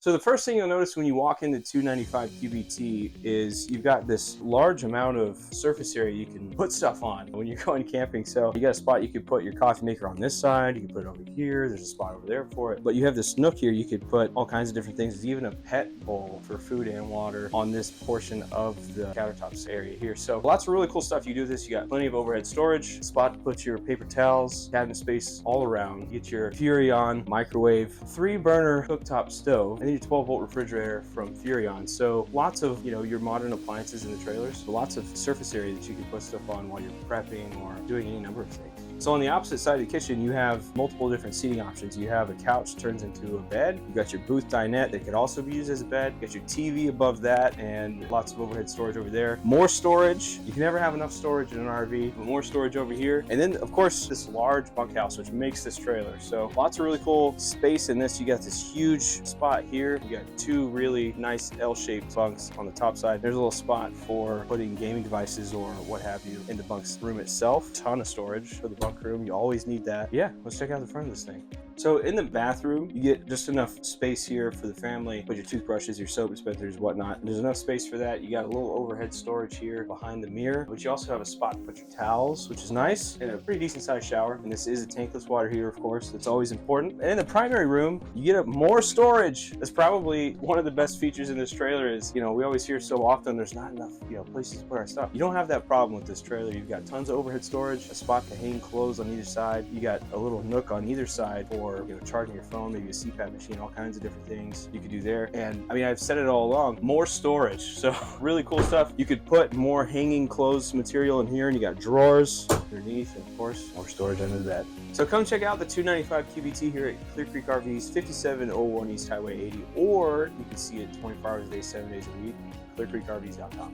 So the first thing you'll notice when you walk into 295QBT is you've got this large amount of surface area you can put stuff on when you're going camping. So you got a spot you could put your coffee maker on this side, you can put it over here, there's a spot over there for it. But you have this nook here, you could put all kinds of different things. There's even a pet bowl for food and water on this portion of the countertops area here. So lots of really cool stuff you do with this. You got plenty of overhead storage, spot to put your paper towels, cabinet space all around. You get your Furrion microwave, 3-burner cooktop stove, and then your 12-volt refrigerator from Furrion. So lots of, your modern appliances in the trailers. So lots of surface area that you can put stuff on while you're prepping or doing any number of things. So on the opposite side of the kitchen, you have multiple different seating options. You have a couch turns into a bed. You got your booth dinette that could also be used as a bed. You got your TV above that and lots of overhead storage over there. More storage. You can never have enough storage in an RV, but more storage over here. And then of course, this large bunkhouse, which makes this trailer. So lots of really cool space in this. You got this huge spot here. You got 2 really nice L-shaped bunks on the top side. There's a little spot for putting gaming devices or what have you in the bunk's room itself. Ton of storage for the bunk room. You always need that. Yeah, let's check out the front of this thing. So in the bathroom, you get just enough space here for the family, put your toothbrushes, your soap dispensers, whatnot. There's enough space for that. You got a little overhead storage here behind the mirror, but you also have a spot to put your towels, which is nice, and a pretty decent sized shower. And this is a tankless water heater, of course. That's always important. And in the primary room, you get more storage. That's probably one of the best features in this trailer is, we always hear so often there's not enough, places to put our stuff. You don't have that problem with this trailer. You've got tons of overhead storage, a spot to hang clothes on either side. You got a little nook on either side for charging your phone, maybe a CPAP machine, all kinds of different things you could do there. And I've said it all along, more storage. So really cool stuff. You could put more hanging clothes material in here, and you got drawers underneath, and of course, more storage under the bed. So come check out the 295QBT here at Clear Creek RVs, 5701 East Highway 80, or you can see it 24 hours a day, 7 days a week, clearcreekrvs.com.